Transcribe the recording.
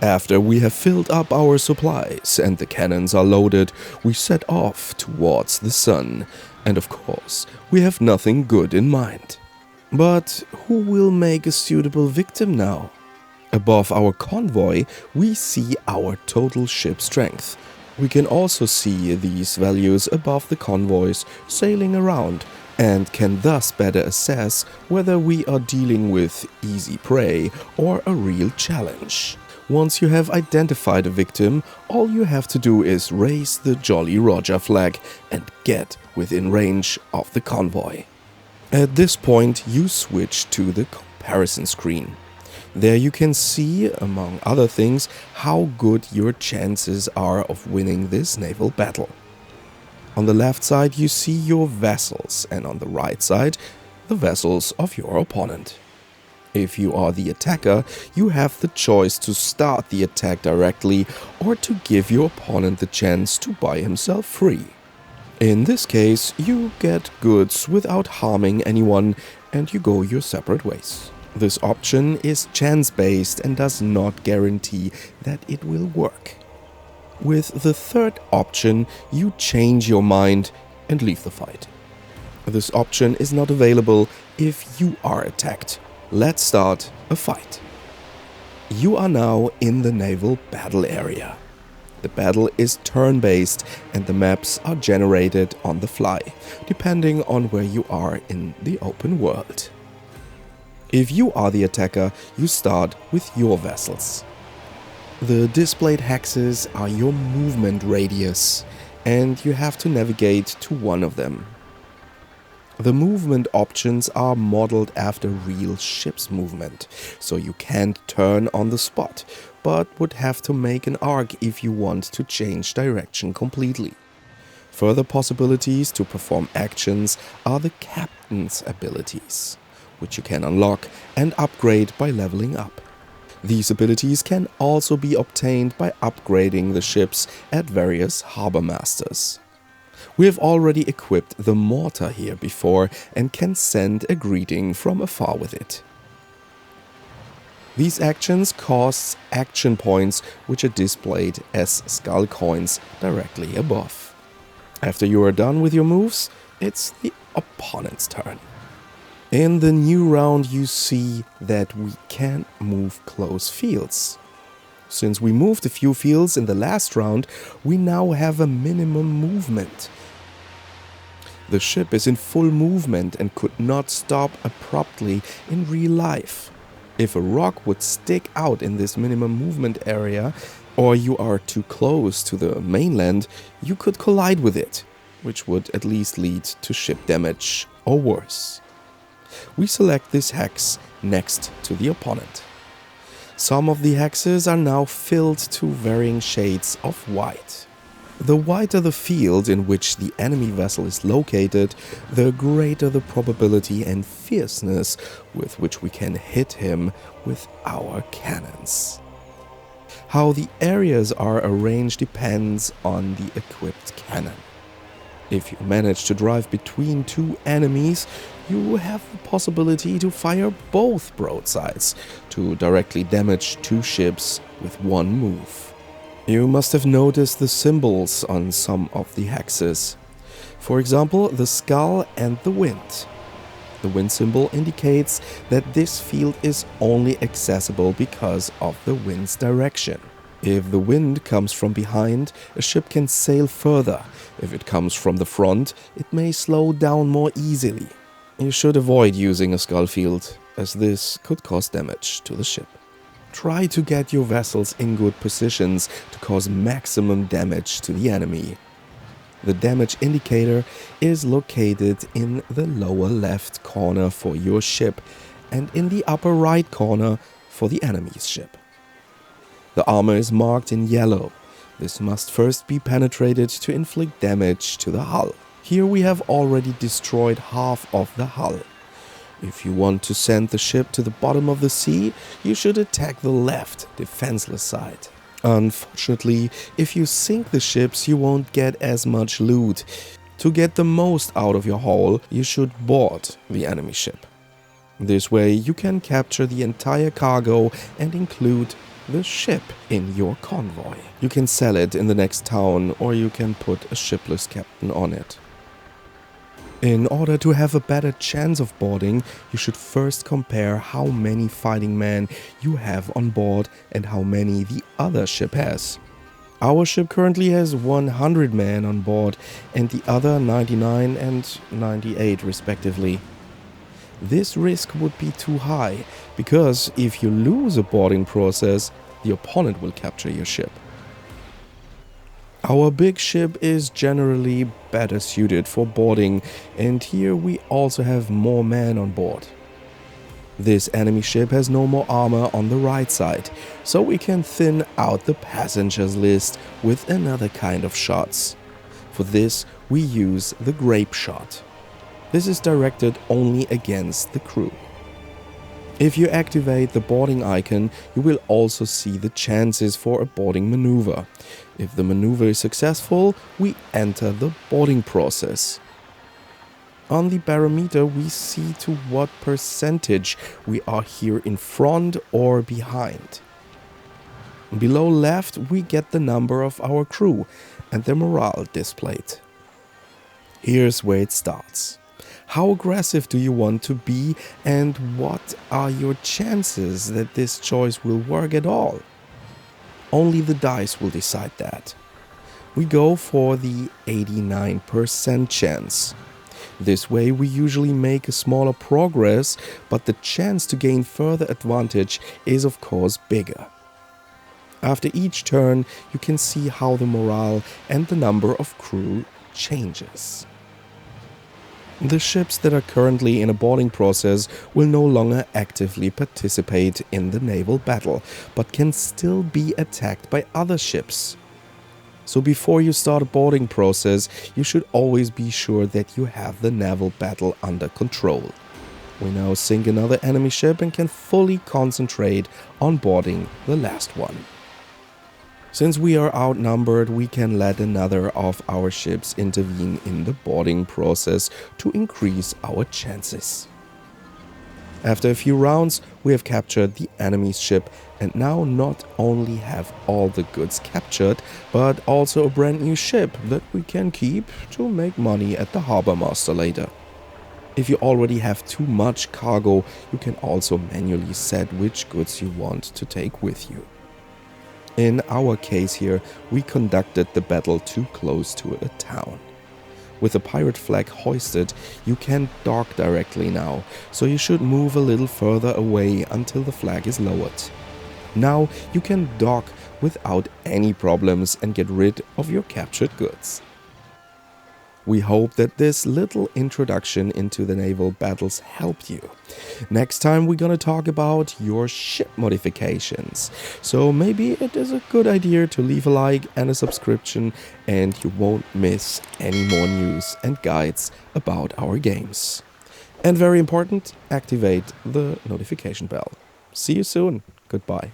After we have filled up our supplies and the cannons are loaded, we set off towards the sun, and of course, we have nothing good in mind. But who will make a suitable victim now? Above our convoy, we see our total ship strength. We can also see these values above the convoys sailing around, and can thus better assess whether we are dealing with easy prey or a real challenge. Once you have identified a victim, all you have to do is raise the Jolly Roger flag and get within range of the convoy. At this point, you switch to the comparison screen. There you can see, among other things, how good your chances are of winning this naval battle. On the left side you see your vessels, and on the right side, the vessels of your opponent. If you are the attacker, you have the choice to start the attack directly or to give your opponent the chance to buy himself free. In this case, you get goods without harming anyone and you go your separate ways. This option is chance-based and does not guarantee that it will work. With the third option, you change your mind and leave the fight. This option is not available if you are attacked. Let's start a fight. You are now in the naval battle area. The battle is turn-based and the maps are generated on the fly, depending on where you are in the open world. If you are the attacker, you start with your vessels. The displayed hexes are your movement radius, and you have to navigate to one of them. The movement options are modeled after real ship's movement, so you can't turn on the spot, but would have to make an arc if you want to change direction completely. Further possibilities to perform actions are the captain's abilities, which you can unlock and upgrade by leveling up. These abilities can also be obtained by upgrading the ships at various harbor masters. We have already equipped the mortar here before and can send a greeting from afar with it. These actions cost action points, which are displayed as skull coins directly above. After you are done with your moves, it's the opponent's turn. In the new round you see that we can't move close fields. Since we moved a few fields in the last round, we now have a minimum movement. The ship is in full movement and could not stop abruptly in real life. If a rock would stick out in this minimum movement area, or you are too close to the mainland, you could collide with it, which would at least lead to ship damage or worse. We select this hex next to the opponent. Some of the hexes are now filled to varying shades of white. The whiter the field in which the enemy vessel is located, the greater the probability and fierceness with which we can hit him with our cannons. How the areas are arranged depends on the equipped cannon. If you manage to drive between two enemies, you have the possibility to fire both broadsides to directly damage two ships with one move. You must have noticed the symbols on some of the hexes. For example, the skull and the wind. The wind symbol indicates that this field is only accessible because of the wind's direction. If the wind comes from behind, a ship can sail further. If it comes from the front, it may slow down more easily. You should avoid using a skull field, as this could cause damage to the ship. Try to get your vessels in good positions to cause maximum damage to the enemy. The damage indicator is located in the lower left corner for your ship and in the upper right corner for the enemy's ship. The armor is marked in yellow. This must first be penetrated to inflict damage to the hull. Here we have already destroyed half of the hull. If you want to send the ship to the bottom of the sea, you should attack the left, defenseless side. Unfortunately, if you sink the ships, you won't get as much loot. To get the most out of your haul, you should board the enemy ship. This way you can capture the entire cargo and include the ship in your convoy. You can sell it in the next town, or you can put a shipless captain on it. In order to have a better chance of boarding, you should first compare how many fighting men you have on board and how many the other ship has. Our ship currently has 100 men on board and the other 99 and 98 respectively. This risk would be too high, because if you lose a boarding process, the opponent will capture your ship. Our big ship is generally better suited for boarding, and here we also have more men on board. This enemy ship has no more armor on the right side, so we can thin out the passengers list with another kind of shots. For this we use the grape shot. This is directed only against the crew. If you activate the boarding icon, you will also see the chances for a boarding maneuver. If the maneuver is successful, we enter the boarding process. On the barometer, we see to what percentage we are here in front or behind. Below left, we get the number of our crew and their morale displayed. Here's where it starts. How aggressive do you want to be, and what are your chances that this choice will work at all? Only the dice will decide that. We go for the 89% chance. This way we usually make a smaller progress, but the chance to gain further advantage is of course bigger. After each turn, you can see how the morale and the number of crew changes. The ships that are currently in a boarding process will no longer actively participate in the naval battle, but can still be attacked by other ships. So before you start a boarding process, you should always be sure that you have the naval battle under control. We now sink another enemy ship and can fully concentrate on boarding the last one. Since we are outnumbered, we can let another of our ships intervene in the boarding process to increase our chances. After a few rounds, we have captured the enemy's ship and now not only have all the goods captured, but also a brand new ship that we can keep to make money at the harbor master later. If you already have too much cargo, you can also manually set which goods you want to take with you. In our case here, we conducted the battle too close to a town. With the pirate flag hoisted, you can dock directly now, so you should move a little further away until the flag is lowered. Now you can dock without any problems and get rid of your captured goods. We hope that this little introduction into the naval battles helped you. Next time we're gonna talk about your ship modifications. So maybe it is a good idea to leave a like and a subscription, and you won't miss any more news and guides about our games. And very important, activate the notification bell. See you soon. Goodbye.